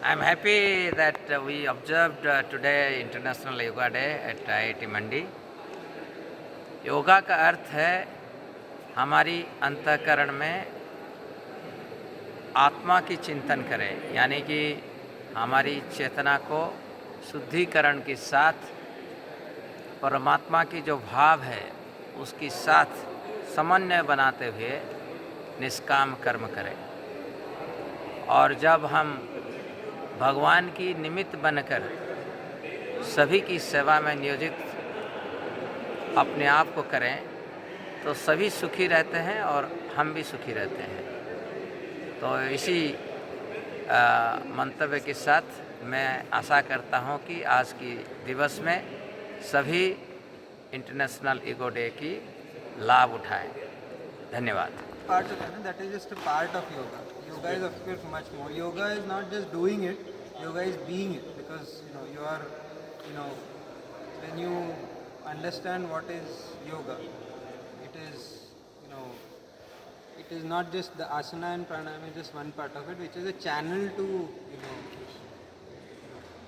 I'm happy that we observed today International Yoga Day at IIT Mandi. Yoga का अर्थ है हमारी अंतःकरण में आत्मा की चिंतन करें, यानी कि हमारी चेतना को शुद्धिकरण के साथ परमात्मा की जो भाव है उसके साथ समन्वय बनाते हुए निष्काम कर्म करें। और जब हम भगवान की निमित्त बनकर सभी की सेवा में नियोजित अपने आप को करें तो सभी सुखी रहते हैं और हम भी सुखी रहते हैं। तो इसी मंतव्य के साथ मैं आशा करता हूं कि आज की दिवस में सभी इंटरनेशनल ईगो डे की लाभ उठाएं। धन्यवाद। Part of it, that is just a part of yoga. Yoga is of course much more. Yoga is not just doing it, yoga is being it, because you are, when you understand what is yoga, it is, you know, it is not just the asana and pranayama is just one part of it, which is a channel to,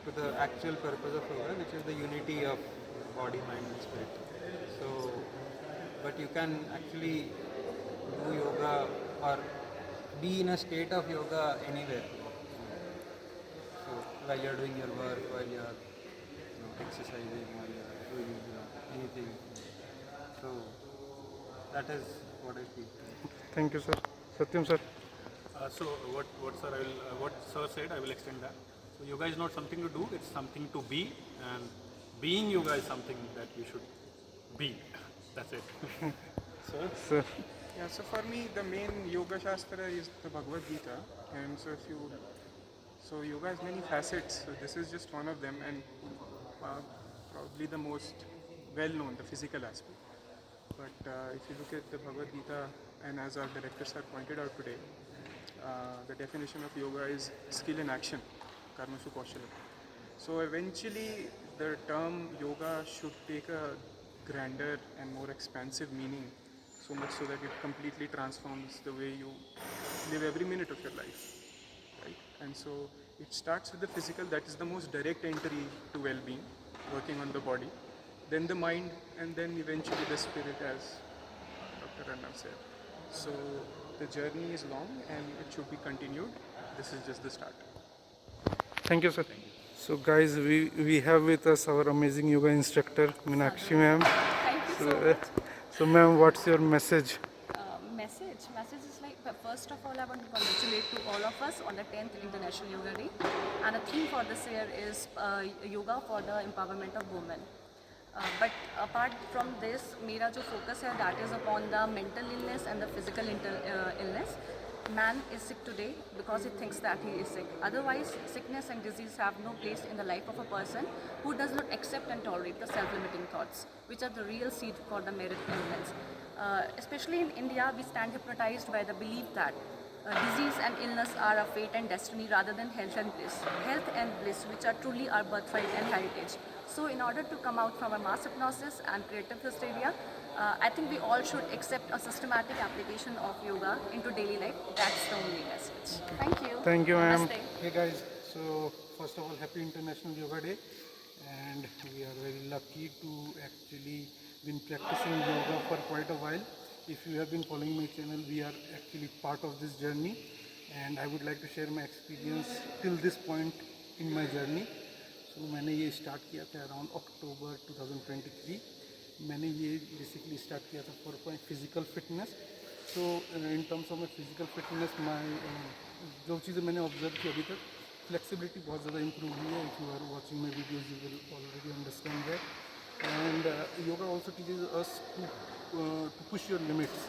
to the actual purpose of yoga, which is the unity of body, mind and spirit. So, but you can actually do yoga or be in a state of yoga anywhere. So while you're doing your work, while you're exercising, while you're doing anything. So that is what I feel. Thank you, sir. Satyam, sir. So what sir what sir said, I will extend that. So yoga is not something to do; it's something to be, and being yoga is something that we should be. That's it. Sir. Sir. Yeah, so for me, the main Yoga Shastra is the Bhagavad Gita, and so yoga has many facets. So this is just one of them, and probably the most well-known, the physical aspect. But if you look at the Bhagavad Gita, and as our directors have pointed out today, the definition of yoga is skill in action, karmashu kaushalam. So eventually, the term yoga should take a grander and more expansive meaning, so much so that it completely transforms the way you live every minute of your life, right? And so it starts with the physical, that is the most direct entry to well-being, working on the body, then the mind, and then eventually the spirit, as Dr. Arnav said. So the journey is long and it should be continued. This is just the start. Thank you, sir. So, guys, we have with us our amazing yoga instructor, Meenakshi ma'am. Thank you so much. So, ma'am, what's your message? Message is like, first of all, I want to congratulate to all of us on the 10th International Yoga Day. And the theme for this year is yoga for the empowerment of women. But apart from this, मेरा जो focus है, that is upon the mental illness and the physical illness. Man is sick today because he thinks that he is sick. Otherwise, sickness and disease have no place in the life of a person who does not accept and tolerate the self-limiting thoughts, which are the real seed for the merit elements. Especially in India, we stand hypnotized by the belief that disease and illness are a fate and destiny rather than health and bliss. Health and bliss, which are truly our birthright and heritage. So in order to come out from a mass hypnosis and creative hysteria, I think we all should accept a systematic application of yoga into daily life. That's the only message. Thank you. Thank you, ma'am. Namaste. Hey, guys. So, first of all, happy International Yoga Day. And we are very lucky to actually been practicing yoga for quite a while. If you have been following my channel, we are actually part of this journey. And I would like to share my experience till this point in my journey. So, मैंने ये start किया था around October 2023. मैंने ये basically start किया था for my physical fitness. So in terms of my physical fitness जो चीज़ें मैंने ऑब्जर्व की अभी तक, फ्लेक्सिबिलिटी बहुत ज़्यादा इंप्रूव हुई है. If you are watching my videos you will already understand that. And yoga also teaches us to push your limits.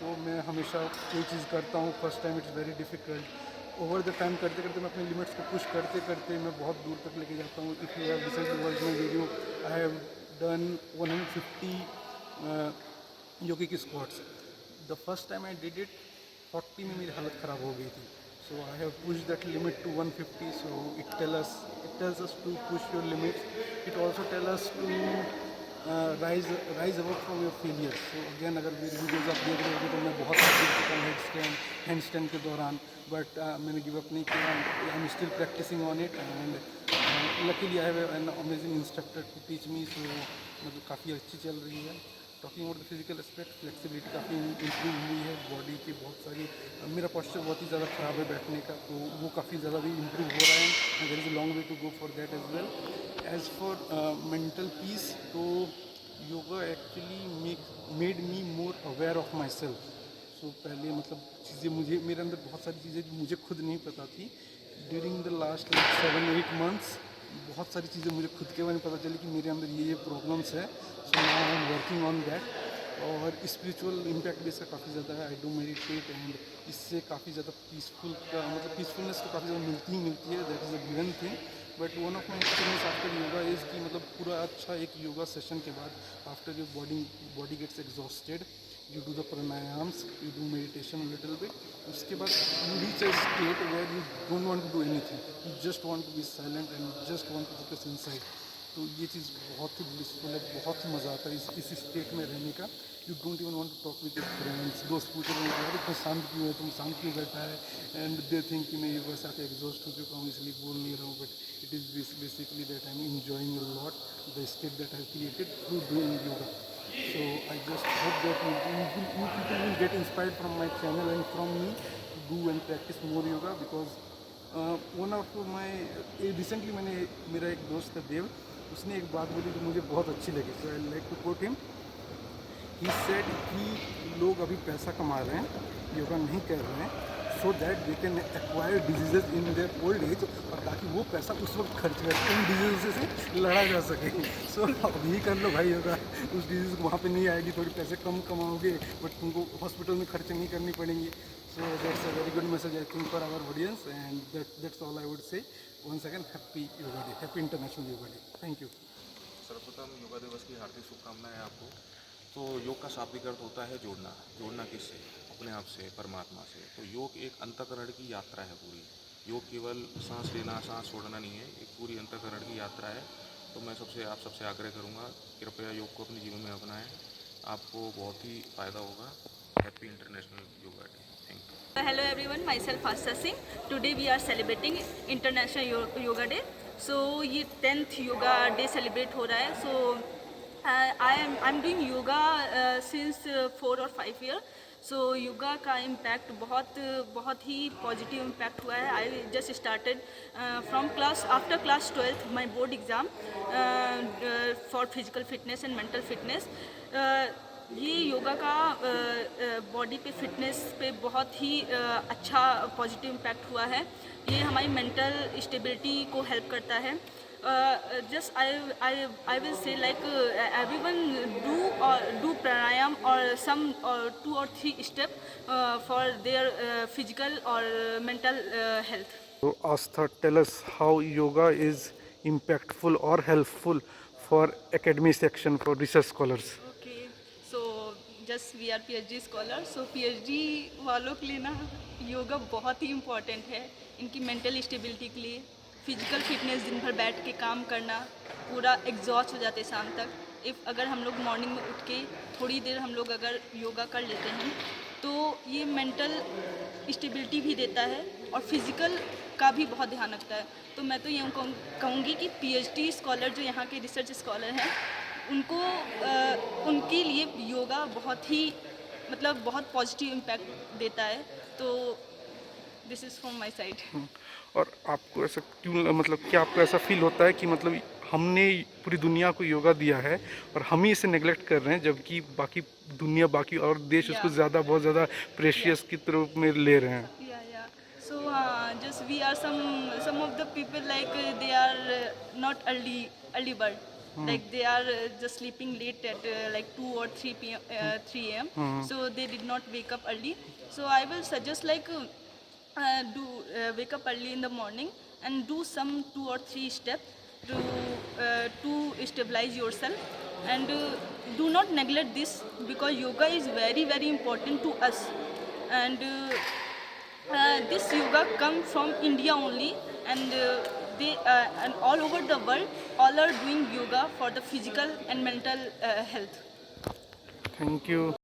तो मैं हमेशा कोई चीज़ करता हूँ, first time it's very difficult. Over the time करते करते मैं अपने लिमिट्स को पुश करते करते मैं बहुत दूर तक लेके जाता हूँ. If you have recently watched my video, I have done 150 yogic squats. The first time I did it, 40 में मेरी हालत ख़राब हो गई थी. So I have pushed that limit to 150. So it tells us to push your limits. It also tells us to rise above from your failure. So again अगर मेरी videos आप देख रहे होगे तो मैं बहुत सीख चुका हूँ हैंड स्टैंड के दौरान, बट मैंने गिव अप नहीं किया। I am still practicing on it and luckily I have an amazing instructor to teach me. So मतलब काफ़ी अच्छी चल रही है। Talking about the physical aspect, flexibility काफ़ी इंप्रूव हुई है बॉडी की। बहुत सारी मेरा पोस्चर बहुत ही ज़्यादा ख़राब है बैठने का, तो वो काफ़ी ज़्यादा भी इम्प्रूव हो रहा है and there is a long way to go for that as well. As for mental peace, तो yoga actually made me more aware of myself. So पहले मतलब चीज़ें मुझे मेरे अंदर बहुत सारी चीज़ें जो मुझे खुद नहीं पता थी, ड्यूरिंग द लास्ट 7-8 मंथ्स बहुत सारी चीज़ें मुझे खुद के बारे में पता चली कि मेरे अंदर ये प्रॉब्लम्स है। So now I am working on that. और स्पिरिचुअल इम्पैक्ट भी इसका काफ़ी ज़्यादा है। आई डू मेडिटेट एंड इससे काफ़ी ज़्यादा पीसफुल का मतलब पीसफुलनेस तो काफ़ी ज़्यादा मिलती ही मिलती है, that is a given thing. But one of my experience after yoga is कि मतलब पूरा अच्छा एक योगा सेशन के बाद after your body gets exhausted, you do the pranayams, you do meditation a little bit, उसके बाद you reach a state where you don't want to do anything, you just want to be silent and you just want to focus inside। तो ये चीज़ बहुत ही blissful है, बहुत ही मज़ा आता है इस स्टेट में रहने का। You don't even want to talk with your friends. दोस्त पूछ रहे हैं यार इतना शांत क्यों है, तुम शांत क्यों बैठा है, एंड दे थिंक कि मैं योगा से आके एग्जॉस्ट हो चुका हूँ इसलिए बोल नहीं रहा हूँ, but it is basically that I am enjoying a lot the state that I have created through doing yoga। So I just hope that you people will get inspired from my channel and from me to do and practice more yoga, because one of my recently मैंने मेरा एक दोस्त है देव, उसने एक बात बोली जो मुझे बहुत अच्छी लगी। So I like to quote him। He said कि लोग अभी पैसा कमा रहे हैं, योगा नहीं कर रहे हैं, so that they can acquire diseases in their old age, और ताकि वो पैसा उस वक्त खर्च करके उन डिजीज़ से लड़ा जा सके। सो अभी कर लो भाई योगा, उस डिजीज़ वहाँ पे नहीं आएगी, थोड़ी पैसे कम कमाओगे बट तुमको हॉस्पिटल में खर्च नहीं करनी पड़ेंगी। So that's a very good message I think for our audience and that's all I would say. Once again happy yoga day, happy international yoga day. Thank you. सर्वप्रथम योगा दिवस की हार्दिक शुभकामनाएं आपको। तो योग का शाब्दिक अर्थ होता है जोड़ना। जोड़ना किससे? अपने आप से, परमात्मा से। तो योग एक अंतःकरण की यात्रा है पूरी। योग केवल सांस लेना सांस छोड़ना नहीं है, एक पूरी अंतःकरण की यात्रा है। तो मैं आप सबसे आग्रह करूँगा, कृपया योग को अपने जीवन में अपनाएं, आपको बहुत ही फ़ायदा होगा। Happy international yoga day. Thank you. Hello everyone, myself Asha Singh. Today we are celebrating International Yoga Day. So ये 10th योगा डे सेलिब्रेट हो रहा है। So I'm doing yoga since 4 or 5 years. So yoga का इम्पैक्ट बहुत ही positive impact हुआ है। I just started from after class 12th my board exam for physical fitness and mental fitness. ये योगा का बॉडी पे फिटनेस पे बहुत ही अच्छा पॉजिटिव इम्पैक्ट हुआ है। ये हमारी मेंटल स्टेबिलिटी को हेल्प करता है। Just I will say like everyone do pranayam or some 2 or 3 step for their physical or mental health. So Astha, tell us how yoga is impactful or helpful for academic section for research scholars। Okay, so just we are PhD scholars, so PhD वालों के लिए ना योगा बहुत ही important है, इनकी mental stability के लिए। Physical fitness, दिन भर बैठ के काम करना, पूरा एग्जॉस्ट हो जाते शाम तक। अगर हम लोग मॉर्निंग में उठ के थोड़ी देर हम लोग अगर योगा कर लेते हैं तो ये मेंटल स्टेबिलिटी भी देता है और फिज़िकल का भी बहुत ध्यान रखता है। तो मैं तो यूँ कहूँगी कि PhD स्कॉलर जो यहाँ के रिसर्च स्कॉलर हैं उनके लिए योगा बहुत ही बहुत पॉजिटिव इम्पैक्ट देता है। तो this is from my side. और आपको ऐसा क्यों क्या आपको ऐसा फील होता है कि हमने पूरी दुनिया को योगा दिया है और हम ही इसे नेग्लेक्ट कर रहे हैं, जबकि बाकी और देश उसको बहुत ज़्यादा प्रेशियस की रूप में ले रहे हैं? So just we are some of the people like they are not early bird, like they are just sleeping late at like 2 or 3 a.m. So they did not wake up early. So I will suggest like wake up early in the morning and do some 2 or 3 steps to stabilize yourself, and do not neglect this, because yoga is very very important to us, and this yoga come from India only, and they and all over the world, all are doing yoga for the physical and mental health. Thank you.